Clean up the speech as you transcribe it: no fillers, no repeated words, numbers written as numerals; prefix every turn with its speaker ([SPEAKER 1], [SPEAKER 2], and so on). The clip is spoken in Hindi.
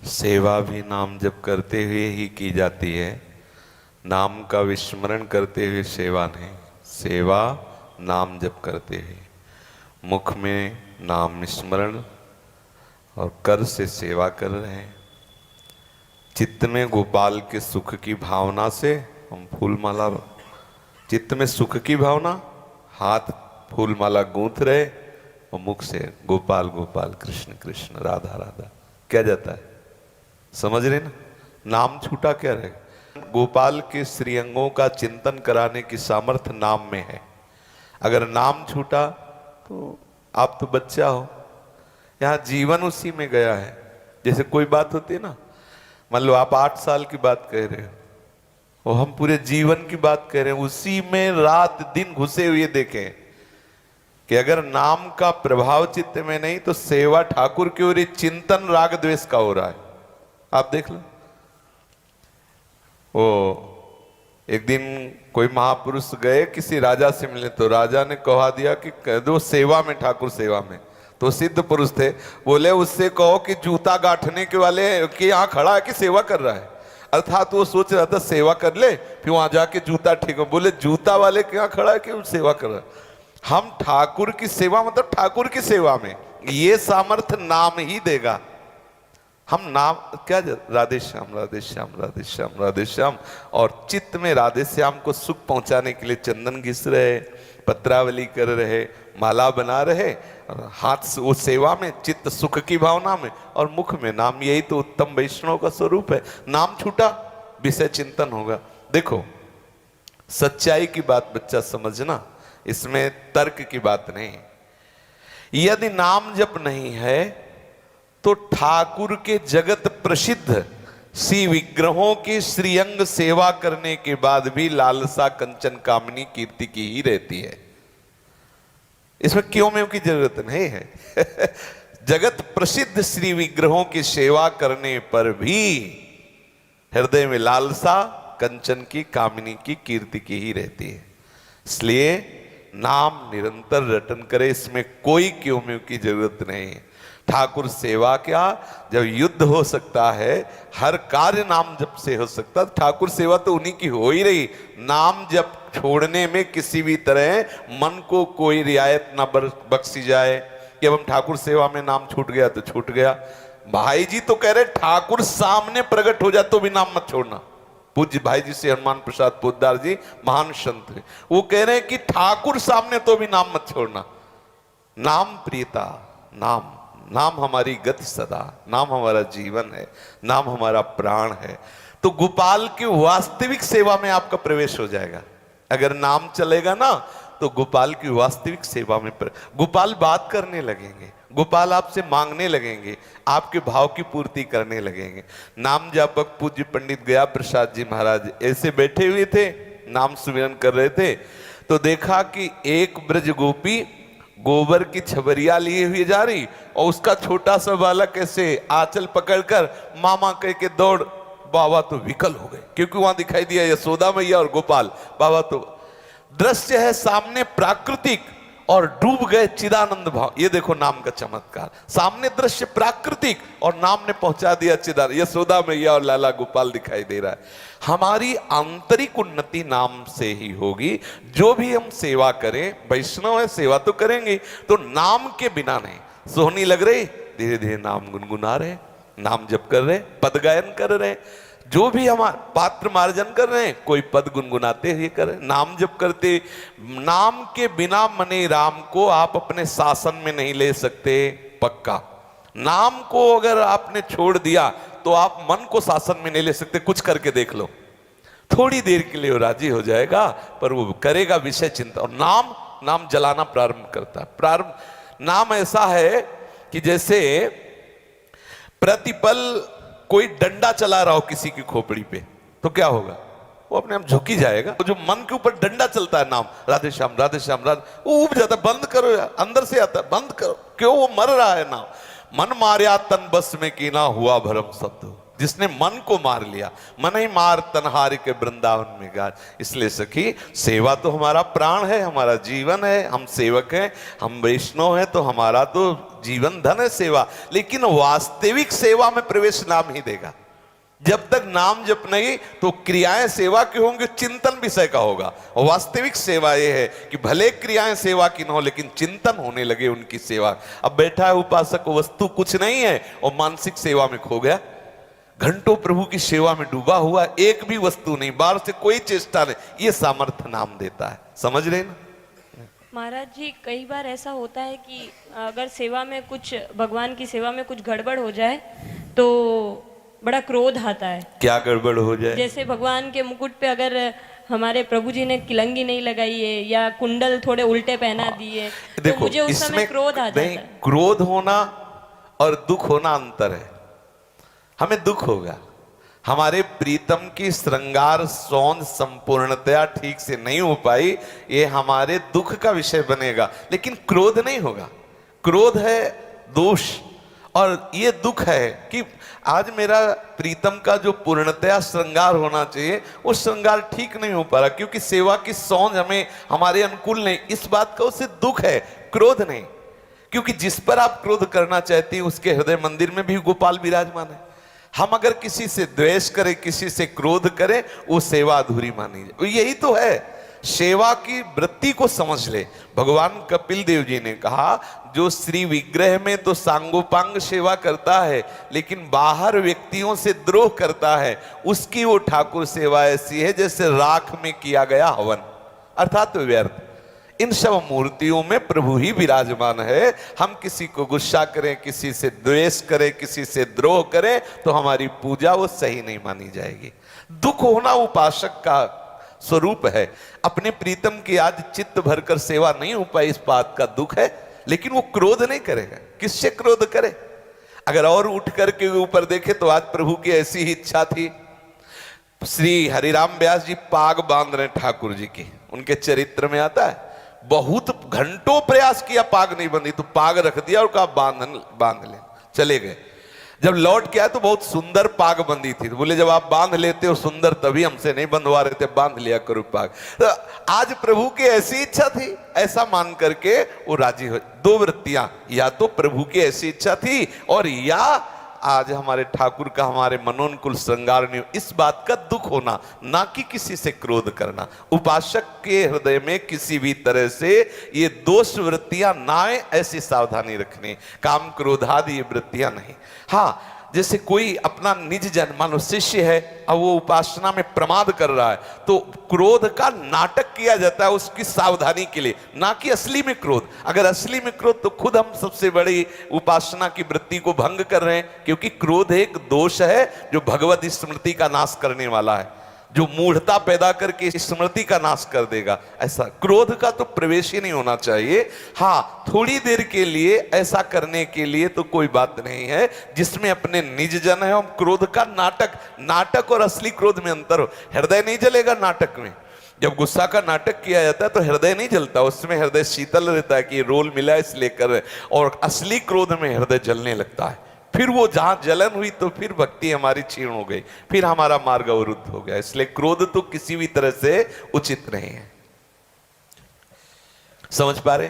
[SPEAKER 1] सेवा भी नाम जप करते हुए ही की जाती है। नाम का विस्मरण करते हुए सेवा नहीं, सेवा नाम जप करते हुए। मुख में नाम स्मरण और कर से सेवा कर रहे हैं। चित्त में गोपाल के सुख की भावना से हम फूल माला, चित्त में सुख की भावना, हाथ फूल माला गूंथ रहे और मुख से गोपाल गोपाल कृष्ण कृष्ण राधा राधा क्या जाता है। समझ रहे ना, नाम छूटा क्या रहेगा। गोपाल के श्रीअंगों का चिंतन कराने की सामर्थ्य नाम में है। अगर नाम छूटा तो आप तो बच्चा हो, यहाँ जीवन उसी में गया है। जैसे कोई बात होती है ना, मान लो आप 8 साल की बात कह रहे हो और हम पूरे जीवन की बात कह रहे हैं, उसी में रात दिन घुसे हुए देखें कि अगर नाम का प्रभाव चित्त में नहीं तो सेवा ठाकुर की ओर चिंतन राग द्वेष का हो रहा है। आप देख लो, वो एक दिन कोई महापुरुष गए किसी राजा से मिले तो राजा ने कहा दिया कि कह दो सेवा में, ठाकुर सेवा में। तो सिद्ध पुरुष थे, बोले उससे कहो कि जूता गांठने के वाले के यहाँ खड़ा है कि सेवा कर रहा है। अर्थात वो सोच रहा था सेवा कर ले फिर वहां जाके जूता ठीक हो। बोले जूता वाले के यहाँ खड़ा है कि वो सेवा कर रहा है। हम ठाकुर की सेवा मतलब ठाकुर की सेवा में ये सामर्थ्य नाम ही देगा। हम नाम क्या, राधे श्याम राधे श्याम राधे श्याम राधे श्याम, और चित्त में राधे श्याम को सुख पहुंचाने के लिए चंदन घिस रहे, पत्रावली कर रहे, माला बना रहे, और हाथ से वो सेवा में, चित्त सुख की भावना में, और मुख में नाम। यही तो उत्तम वैष्णव का स्वरूप है। नाम छूटा विषय चिंतन होगा। देखो सच्चाई की बात बच्चा समझना, इसमें तर्क की बात नहीं। यदि नाम जप नहीं है तो ठाकुर के जगत प्रसिद्ध श्री विग्रहों की श्रीअंग सेवा करने के बाद भी लालसा कंचन कामनी कीर्ति की ही रहती है। इसमें क्यों में की जरूरत नहीं है। जगत प्रसिद्ध श्री विग्रहों की सेवा करने पर भी हृदय में लालसा कंचन की कामनी की कीर्ति की ही रहती है। इसलिए नाम निरंतर रटन करे, इसमें कोई क्यों में की जरूरत नहीं है। ठाकुर सेवा क्या, जब युद्ध हो सकता है, हर कार्य नाम जप से हो सकता, ठाकुर सेवा तो उन्हीं की हो ही रही। नाम जप छोड़ने में किसी भी तरह मन को कोई रियायत ना बख्शी जाए कि अब हम ठाकुर सेवा में नाम छूट गया तो छूट गया। भाई जी तो कह रहे ठाकुर सामने प्रकट हो जाए तो भी नाम मत छोड़ना। पूज्य भाई जी से हनुमान प्रसाद पोद्दार जी महान संत है, वो कह रहे हैं कि ठाकुर सामने तो भी नाम मत छोड़ना। नाम प्रियता, नाम नाम हमारी गति सदा, नाम हमारा जीवन है, नाम हमारा प्राण है। तो गोपाल की वास्तविक सेवा में आपका प्रवेश हो जाएगा। अगर नाम चलेगा ना तो गोपाल की वास्तविक सेवा में गोपाल बात करने लगेंगे, गोपाल आपसे मांगने लगेंगे, आपके भाव की पूर्ति करने लगेंगे। नाम जापक पूज्य पंडित गया प्रसाद जी महाराज ऐसे बैठे हुए थे, नाम सुमिरन कर रहे थे, तो देखा कि एक ब्रज गोपी गोबर की छबरिया लिए हुई जा रही और उसका छोटा सा बालक ऐसे आंचल पकड़कर मामा कह के दौड़। बाबा तो विकल हो गए क्योंकि वहां दिखाई दिया यशोदा मैया और गोपाल। बाबा तो दृश्य है सामने प्राकृतिक और डूब गए चिदानंद भाव। ये देखो नाम का चमत्कार, सामने दृश्य प्राकृतिक और नाम ने पहुंचा दिया चिदानंद। यशोदा मैया और लाला गोपाल दिखाई दे रहा है। हमारी आंतरिक उन्नति नाम से ही होगी। जो भी हम सेवा करें, वैष्णव है सेवा तो करेंगे, तो नाम के बिना नहीं। सोहनी लग रही, धीरे धीरे नाम गुनगुना रहे, नाम जप कर रहे, पद गायन कर रहे, जो भी हमारे पात्र मार्जन कर रहे हैं, कोई पद गुनगुनाते हुए कर रहे, नाम जप करते। नाम के बिना मने राम को आप अपने शासन में नहीं ले सकते पक्का। नाम को अगर आपने छोड़ दिया तो आप मन को शासन में नहीं ले सकते। कुछ करके देख लो, थोड़ी देर के लिए वो राजी हो जाएगा पर वो करेगा विषय चिंता। और नाम नाम जलाना प्रारंभ करता है। प्रारंभ नाम ऐसा है कि जैसे प्रतिपल कोई डंडा चला रहा हो किसी की खोपड़ी पे तो क्या होगा, वो अपने आप झुकी जाएगा। तो जो मन के ऊपर डंडा चलता है नाम राधे श्याम राधे श्याम राधे, वो उब जाता है। बंद करो यार, अंदर से आता है बंद करो। क्यों, वो मर रहा है नाम। मन मार्या तन बस में कीना हुआ भरम शब्द। जिसने मन को मार लिया। मन ही मार तन्हार के वृंदावन में गाज। इसलिए सखी, सेवा तो हमारा प्राण है, हमारा जीवन है, हम सेवक हैं, हम वैष्णव हैं, तो हमारा तो जीवन धन है सेवा। लेकिन वास्तविक सेवा में प्रवेश नाम ही देगा। जब तक नाम जप नहीं तो क्रियाएं सेवा की होंगी, चिंतन विषय का होगा। और वास्तविक सेवा यह है कि भले क्रियाएं सेवा की न हो, लेकिन चिंतन होने लगे उनकी सेवा। अब बैठा है उपासक, वस्तु कुछ नहीं है और मानसिक सेवा में खो गया, घंटों प्रभु की सेवा में डूबा हुआ, एक भी वस्तु नहीं, बाहर से कोई चेष्टा नहीं। ये सामर्थ्य नाम देता है। समझ रहे ना
[SPEAKER 2] महाराज जी? कई बार ऐसा होता है कि अगर सेवा में कुछ, भगवान की सेवा में कुछ गड़बड़ हो जाए तो बड़ा क्रोध आता है।
[SPEAKER 1] क्या गड़बड़ हो जाए?
[SPEAKER 2] जैसे भगवान के मुकुट पे अगर हमारे प्रभु जी ने किलंगी नहीं लगाई है या कुंडल थोड़े उल्टे पहना दिए, तो मुझे उस समय क्रोध आ जाता है।
[SPEAKER 1] क्रोध होना और दुख होना अंतर है। हमें दुख होगा, हमारे प्रीतम की श्रृंगार सौंध संपूर्णतया ठीक से नहीं हो पाई, ये हमारे दुख का विषय बनेगा, लेकिन क्रोध नहीं होगा। क्रोध है दोष, और ये दुख है कि आज मेरा प्रीतम का जो पूर्णतया श्रृंगार होना चाहिए वो श्रृंगार ठीक नहीं हो पा रहा, क्योंकि सेवा की सौंध हमें हमारे अनुकूल नहीं। इस बात का उसे दुख है, क्रोध नहीं। क्योंकि जिस पर आप क्रोध करना चाहती हैं उसके हृदय मंदिर में भी गोपाल विराजमान है। हम अगर किसी से द्वेष करें, किसी से क्रोध करें, वो सेवा अधूरी मानी जाए। यही तो है, सेवा की वृत्ति को समझ ले। भगवान कपिल देव जी ने कहा, जो श्री विग्रह में तो सांगोपांग सेवा करता है लेकिन बाहर व्यक्तियों से द्रोह करता है, उसकी वो ठाकुर सेवा ऐसी है जैसे राख में किया गया हवन, अर्थात व्यर्थ। इन सब मूर्तियों में प्रभु ही विराजमान है। हम किसी को गुस्सा करें, किसी से द्वेष करें, किसी से द्रोह करें, तो हमारी पूजा वो सही नहीं मानी जाएगी। दुख होना उपासक का स्वरूप है। अपने प्रीतम की आज चित्त भरकर सेवा नहीं हो पाई, इस बात का दुख है, लेकिन वो क्रोध नहीं करेगा। किससे क्रोध करे? अगर और उठ करके ऊपर देखे तो आज प्रभु की ऐसी ही इच्छा थी। श्री हरिराम व्यास जी पाग बांध रहे ठाकुर जी की, उनके चरित्र में आता है, बहुत घंटों प्रयास किया, पाग नहीं बंधी, तो पाग रख दिया और कहा बांध ले, चले गए। जब लौट के आए तो बहुत सुंदर पाग बंदी थी, तो बोले जब आप बांध लेते हो सुंदर, तभी हमसे नहीं बंधवा रहे थे, बांध लिया करो पाग। तो आज प्रभु की ऐसी इच्छा थी, ऐसा मान करके वो राजी हो। दो वृत्तियां, या तो प्रभु की ऐसी इच्छा थी और या आज हमारे ठाकुर का हमारे मनोनुकूल श्रृंगार नहीं, इस बात का दुख होना, ना कि किसी से क्रोध करना। उपासक के हृदय में किसी भी तरह से ये दोष वृत्तियां ना आए, ऐसी सावधानी रखनी। काम क्रोधादि ये वृत्तियां नहीं। हाँ, जैसे कोई अपना निज जन, मानो शिष्य है, अब वो उपासना में प्रमाद कर रहा है, तो क्रोध का नाटक किया जाता है उसकी सावधानी के लिए, ना कि असली में क्रोध। अगर असली में क्रोध तो खुद हम सबसे बड़ी उपासना की वृत्ति को भंग कर रहे हैं, क्योंकि क्रोध एक दोष है जो भगवत स्मृति का नाश करने वाला है, जो मूढ़ता पैदा करके स्मृति का नाश कर देगा। ऐसा क्रोध का तो प्रवेश ही नहीं होना चाहिए। हाँ, थोड़ी देर के लिए ऐसा करने के लिए तो कोई बात नहीं है, जिसमें अपने निज जन है। हम क्रोध का नाटक और असली क्रोध में अंतर हो। हृदय नहीं जलेगा नाटक में। जब गुस्सा का नाटक किया जाता है तो हृदय नहीं जलता, उसमें हृदय शीतल रहता है कि रोल मिला इसलिए कर रहे, और असली क्रोध में हृदय जलने लगता है। फिर वो जहां जलन हुई तो फिर भक्ति हमारी क्षीण हो गई, फिर हमारा मार्ग अवरुद्ध हो गया। इसलिए क्रोध तो किसी भी तरह से उचित नहीं है। समझ पा रहे?